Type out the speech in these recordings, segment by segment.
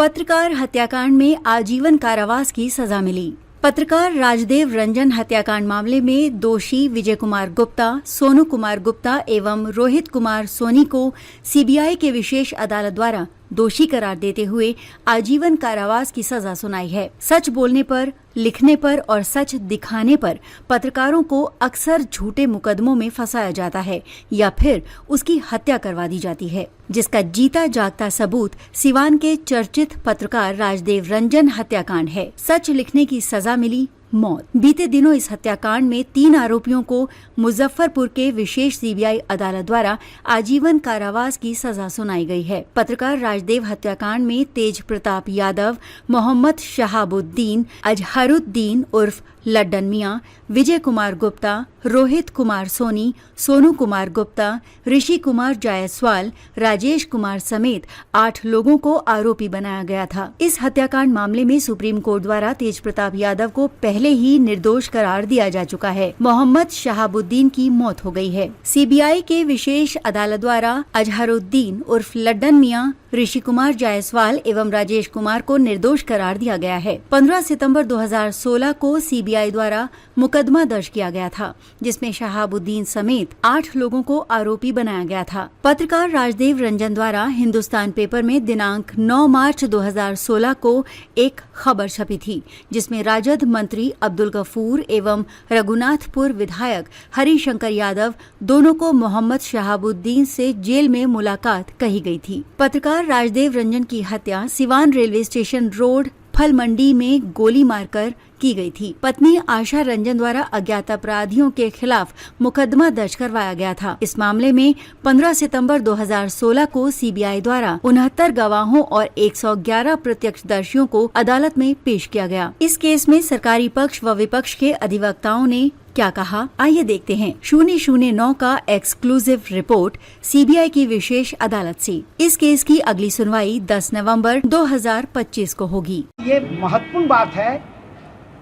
पत्रकार हत्याकांड में आजीवन कारावास की सजा मिली। पत्रकार राजदेव रंजन हत्याकांड मामले में दोषी विजय कुमार गुप्ता, सोनू कुमार गुप्ता एवं रोहित कुमार सोनी को सीबीआई के विशेष अदालत द्वारा दोषी करार देते हुए आजीवन कारावास की सजा सुनाई है। सच बोलने पर, लिखने पर और सच दिखाने पर पत्रकारों को अक्सर झूठे मुकदमों में फंसाया जाता है या फिर उसकी हत्या करवा दी जाती है, जिसका जीता जागता सबूत सिवान के चर्चित पत्रकार राजदेव रंजन हत्याकांड है। सच लिखने की सजा मिली मौत। बीते दिनों इस हत्याकांड में 3 आरोपियों को मुजफ्फरपुर के विशेष सीबीआई अदालत द्वारा आजीवन कारावास की सजा सुनाई गई है। पत्रकार राजदेव हत्याकांड में तेज प्रताप यादव, मोहम्मद शहाबुद्दीन, अजहरुद्दीन उर्फ लड्डन मियां, विजय कुमार गुप्ता, रोहित कुमार सोनी, सोनू कुमार गुप्ता, ऋषि कुमार जायसवाल, राजेश कुमार समेत 8 लोगों को आरोपी बनाया गया था। इस हत्याकांड मामले में सुप्रीम कोर्ट द्वारा तेज प्रताप यादव को पहले ही निर्दोष करार दिया जा चुका है। मोहम्मद शहाबुद्दीन की मौत हो गई है। सीबीआई के विशेष अदालत द्वारा अजहरुद्दीन उर्फ लड्डन मियां, ऋषि कुमार जायसवाल एवं राजेश कुमार को निर्दोष करार दिया गया है। 15 सितंबर 2016 को सीबीआई द्वारा मुकदमा दर्ज किया गया था, जिसमें शहाबुद्दीन समेत 8 लोगों को आरोपी बनाया गया था। पत्रकार राजदेव रंजन द्वारा हिंदुस्तान पेपर में दिनांक 9 मार्च 2016 को एक खबर छपी थी, जिसमें राजद मंत्री अब्दुल गफूर एवं रघुनाथपुर विधायक हरिशंकर यादव दोनों को मोहम्मद शहाबुद्दीन से जेल में मुलाकात कही गई थी। पत्रकार राजदेव रंजन की हत्या सिवान रेलवे स्टेशन रोड फल मंडी में गोली मारकर की गई थी। पत्नी आशा रंजन द्वारा अज्ञात अपराधियों के खिलाफ मुकदमा दर्ज करवाया गया था। इस मामले में 15 सितंबर 2016 को सीबीआई द्वारा 69 गवाहों और 111 प्रत्यक्षदर्शियों को अदालत में पेश किया गया। इस केस में सरकारी पक्ष व विपक्ष के अधिवक्ताओं ने क्या कहा, आइए देखते हैं। 009 का एक्सक्लूसिव रिपोर्ट सीबीआई की विशेष अदालत से। इस केस की अगली सुनवाई 10 नवंबर 2025 को होगी। ये महत्वपूर्ण बात है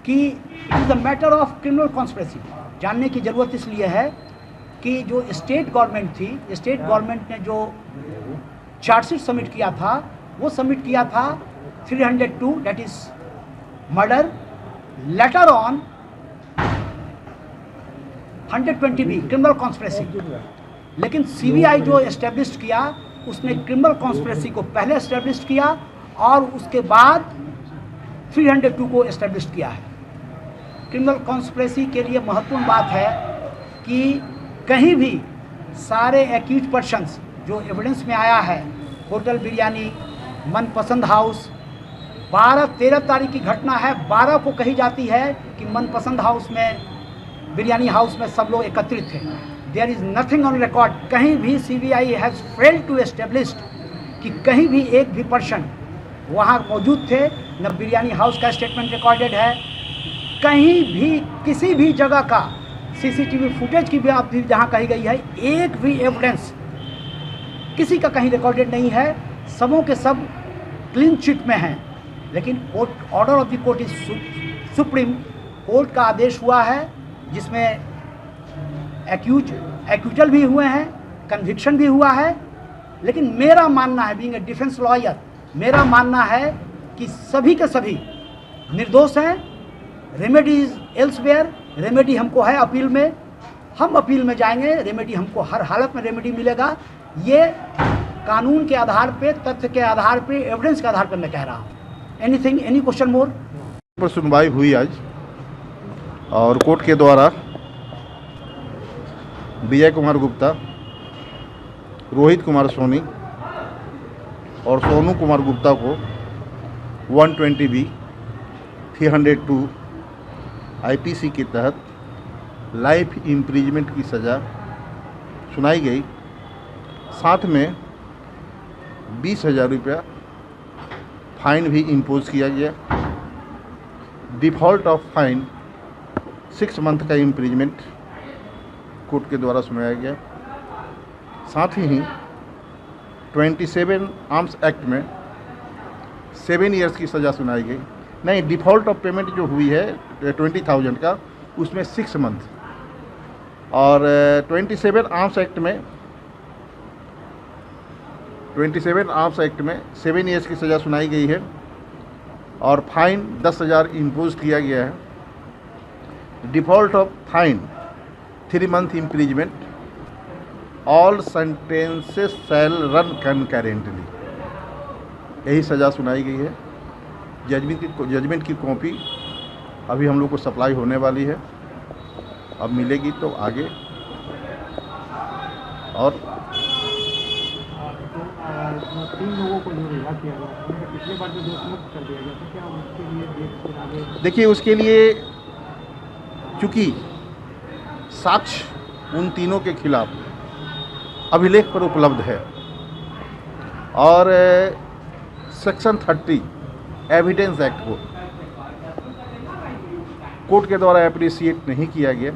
कि it is a matter of criminal conspiracy. जानने की जरूरत इसलिए है कि जो स्टेट गवर्नमेंट थी, स्टेट गवर्नमेंट ने जो चार्जशीट सबमिट किया था, वो सबमिट किया था 302 that is murder, later on 120B criminal conspiracy. लेकिन सीबीआई जो एस्टेब्लिश किया, उसने क्रिमिनल कॉन्स्पिरेसी को पहले एस्टेब्लिश किया और उसके बाद 302 को एस्टेब्लिश किया है। क्रिमिनल कॉन्स्पिरेसी के लिए महत्वपूर्ण बात है कि कहीं भी सारे एक्यूज पर्सन्स जो एविडेंस में आया है, होटल बिरयानी, मनपसंद हाउस, 12-13 तारीख की घटना है, 12 को कही जाती है कि मनपसंद हाउस में, बिरयानी हाउस में सब लोग एकत्रित थे। There is nothing on record. कहीं भी CBI has failed to establish कि कहीं भी एक भी पर्सन वहाँ मौजूद थे। न बिरयानी हाउस का स्टेटमेंट रिकॉर्डेड है, कहीं भी किसी भी जगह का सीसीटीवी फुटेज की बात भी जहाँ कही गई है, एक भी एविडेंस किसी का कहीं रिकॉर्डेड नहीं है। सबों के सब क्लीन चिट में हैं। लेकिन court order of the court is supreme. Court का आदेश हुआ है जिसमें एक्यूजल भी हुए हैं, कन्विक्शन भी हुआ है। लेकिन मेरा मानना है, बीइंग ए डिफेंस लॉयर, मेरा मानना है कि सभी के सभी निर्दोष हैं। Remedy is elsewhere. रेमेडी हमको है अपील में, हम अपील में जाएंगे। रेमेडी हमको हर हालत में रेमेडी मिलेगा। ये कानून के आधार पे, तथ्य के आधार पे, एविडेंस के आधार पर मैं कह रहा हूँ। एनीथिंग, एनी क्वेश्चन मोर? पर सुनवाई हुई आज और कोर्ट के द्वारा विजय कुमार गुप्ता, रोहित कुमार सोनी और सोनू कुमार गुप्ता को 120B 302 आईपीसी के तहत लाइफ इम्प्रिजमेंट की सज़ा सुनाई गई। साथ में 20,000 रुपया फाइन भी इम्पोज किया गया। डिफ़ॉल्ट ऑफ फाइन 6 मंथ का इम्प्रिजमेंट कोर्ट के द्वारा सुनाया गया। साथ ही 27 आर्म्स एक्ट में 7 ईयर्स की सज़ा सुनाई गई। नहीं, डिफ़ॉल्ट ऑफ पेमेंट जो हुई है 20,000 का, उसमें 6 मंथ, और 27 आर्म्स एक्ट में 27 आर्म्स एक्ट में 7 ईयर्स की सज़ा सुनाई गई है और फाइन 10,000 इम्पोज किया गया है। Default of fine 3 month imprisonment, all sentences shall run concurrently, यही सज़ा सुनाई गई है। जजमेंट की कॉपी अभी हम लोग को सप्लाई होने वाली है, अब मिलेगी तो आगे। और 3 लोगों को जो रिहा किया गया था, पिछले बार जो दोषमुक्त कर दिया गया था, क्या उसके लिए देश के आगे? देखिए, उसके लिए चूँकि साक्ष्य उन तीनों के खिलाफ अभिलेख पर उपलब्ध है और सेक्शन 30 एविडेंस एक्ट को कोर्ट के द्वारा अप्रिशिएट नहीं किया गया,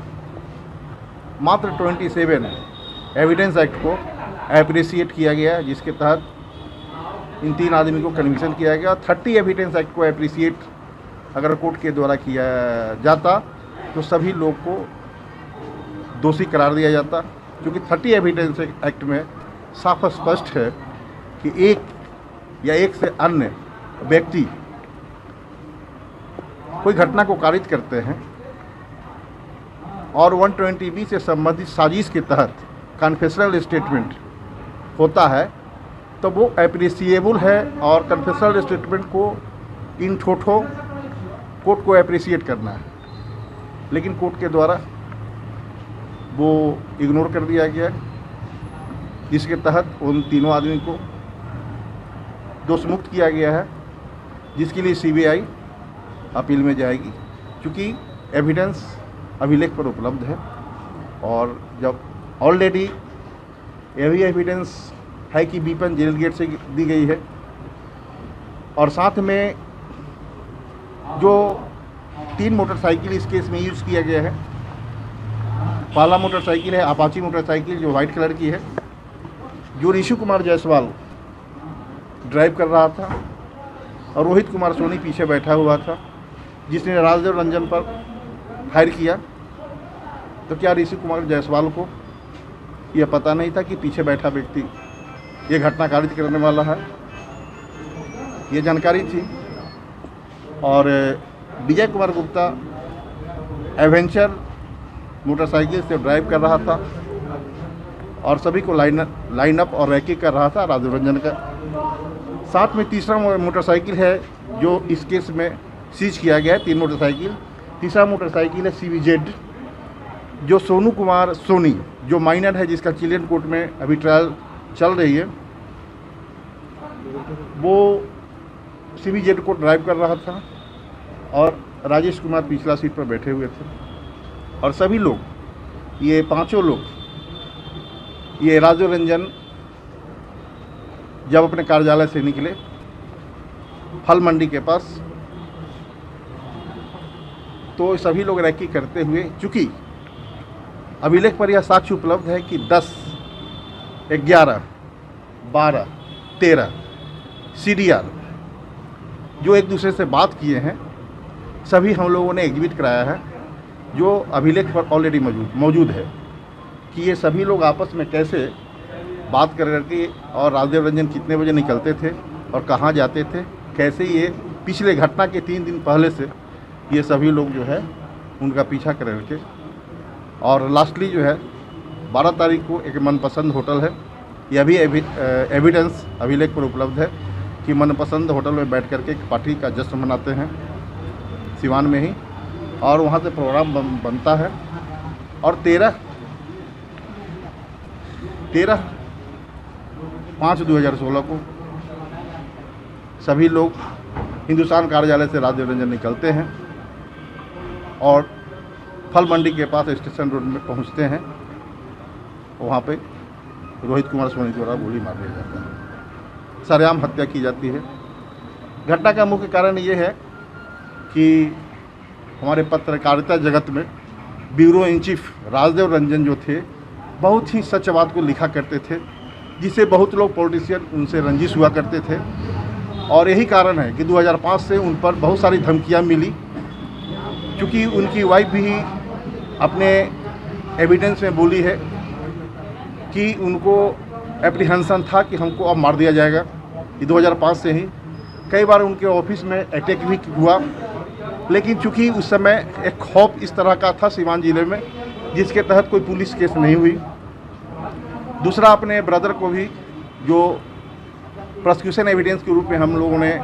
मात्र 27 एविडेंस एक्ट को अप्रिशिएट किया गया, जिसके तहत इन 3 आदमी को कन्विक्शन किया गया। 30 एविडेंस एक्ट को अप्रिशिएट अगर कोर्ट के द्वारा किया जाता तो सभी लोग को दोषी करार दिया जाता, क्योंकि 30 एविडेंस एक्ट में साफ स्पष्ट है कि एक या एक से अन्य व्यक्ति कोई घटना को कारित करते हैं और 120B से संबंधित साजिश के तहत कन्फेशनल स्टेटमेंट होता है तो वो एप्रिसिएबल है, और कन्फेशनल स्टेटमेंट को इन ठोठो कोर्ट को एप्रिशिएट करना है, लेकिन कोर्ट के द्वारा वो इग्नोर कर दिया गया, जिसके तहत उन तीनों आदमी को दोषमुक्त किया गया है, जिसके लिए CBI अपील में जाएगी, क्योंकि एविडेंस अभिलेख पर उपलब्ध है। और जब ऑलरेडी ये भी एविडेंस है कि बीपन जेल गेट से दी गई है, और साथ में जो 3 मोटरसाइकिल इस केस में यूज़ किया गया है, पहला मोटरसाइकिल है अपाची मोटरसाइकिल जो वाइट कलर की है, जो ऋषि कुमार जायसवाल ड्राइव कर रहा था और रोहित कुमार सोनी पीछे बैठा हुआ था, जिसने राजदेव रंजन पर फायर किया। तो क्या ऋषि कुमार जायसवाल को यह पता नहीं था कि पीछे बैठा व्यक्ति ये घटना कारित करने वाला है? ये जानकारी थी। और विजय कुमार गुप्ता एवेंचर मोटरसाइकिल से ड्राइव कर रहा था और सभी को लाइन अप और रैकिंग कर रहा था राजदेव रंजन का। साथ में तीसरा मोटरसाइकिल है जो इस केस में सीज किया गया है, 3 मोटरसाइकिल। तीसरा मोटरसाइकिल है CVZ, जो सोनू कुमार सोनी जो माइनर है, जिसका चिल्ड्रन कोर्ट में अभी ट्रायल चल रही है, वो CVZ को ड्राइव कर रहा था और राजेश कुमार पिछला सीट पर बैठे हुए थे। और सभी लोग, ये 5 लोग, ये राजदेव रंजन जब अपने कार्यालय से निकले फल मंडी के पास, तो सभी लोग रैकी करते हुए, चूँकि अभिलेख पर यह साक्ष्य उपलब्ध है कि 10, 11, 12, 13 CDR जो एक दूसरे से बात किए हैं, सभी हम लोगों ने एग्जिबिट कराया है, जो अभिलेख पर ऑलरेडी मौजूद है कि ये सभी लोग आपस में कैसे बात कर करके और राजदेव रंजन कितने बजे निकलते थे और कहाँ जाते थे, कैसे ये पिछले घटना के 3 दिन पहले से ये सभी लोग जो है उनका पीछा कर करके, और लास्टली जो है 12 तारीख को एक मनपसंद होटल है, यह भी एविडेंस अभिलेख पर उपलब्ध है कि मनपसंद होटल में बैठ करके एक पार्टी का जश्न मनाते हैं सिवान में ही, और वहाँ से प्रोग्राम बनता है। और 13/5/2016 को सभी लोग हिंदुस्तान कार्यालय से राजदेव रंजन निकलते हैं और फल मंडी के पास स्टेशन रोड में पहुंचते हैं। वहाँ पे रोहित कुमार सोनी द्वारा गोली मार दिया जाता है, सरेआम हत्या की जाती है। घटना का मुख्य कारण ये है कि हमारे पत्रकारिता जगत में bureau in chief Rajdev Ranjan जो थे, बहुत ही सत्यवाद को लिखा करते थे, जिसे बहुत लोग पॉलिटिशियन उनसे रंजिश हुआ करते थे। और यही कारण है कि 2005 से उन पर बहुत सारी धमकियां मिली, क्योंकि उनकी वाइफ भी अपने एविडेंस में बोली है कि उनको एप्रीहेंशन था कि हमको अब मार दिया जाएगा। ये 2005 से ही कई बार उनके ऑफिस में अटैक भी हुआ, लेकिन चूंकि उस समय एक खौफ इस तरह का था सीवान जिले में, जिसके तहत कोई पुलिस केस नहीं हुई। दूसरा, अपने ब्रदर को भी जो प्रोसिक्यूशन एविडेंस के रूप में हम लोगों ने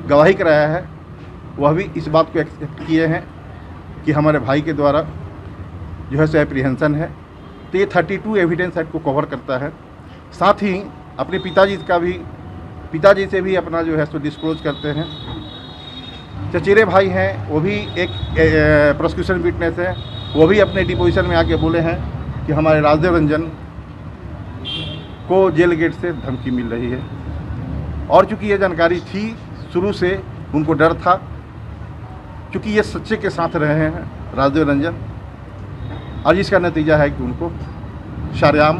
गवाही कराया है, वह भी इस बात को एक्सेप्ट किए हैं कि हमारे भाई के द्वारा जो है सो एप्रीहेंशन है। तो ये 32 एविडेंस एक्ट को कवर करता है। साथ ही अपने पिताजी से भी अपना जो है सो डिस्क्लोज करते हैं। चचेरे भाई हैं, वो भी एक प्रोसिक्यूशन विटनेस है, वो भी अपने डिपोजिशन में आके बोले हैं कि हमारे राजदेव रंजन को जेल गेट से धमकी मिल रही है। और चूँकि ये जानकारी थी, शुरू से उनको डर था, चूँकि ये सच्चे के साथ रहे हैं राजदेव रंजन, और इसका नतीजा है कि उनको शरेआम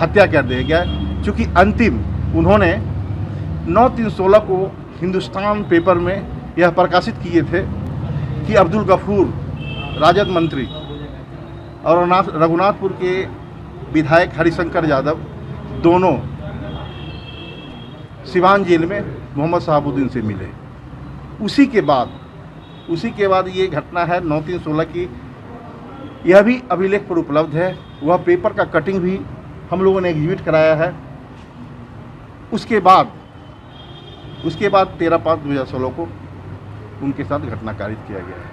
हत्या कर दिया गया। चूँकि अंतिम उन्होंने 9/3/16 को हिंदुस्तान पेपर में यह प्रकाशित किए थे कि अब्दुल गफूर राजद मंत्री और रघुनाथपुर के विधायक हरिशंकर यादव दोनों सिवान जेल में मोहम्मद शहाबुद्दीन से मिले। उसी के बाद ये घटना है 9/3/16 की। यह भी अभिलेख पर उपलब्ध है। वह पेपर का कटिंग भी हम लोगों ने एग्जीबिट कराया है। उसके बाद 13/5/2016 को उनके साथ घटना कारित किया गया है।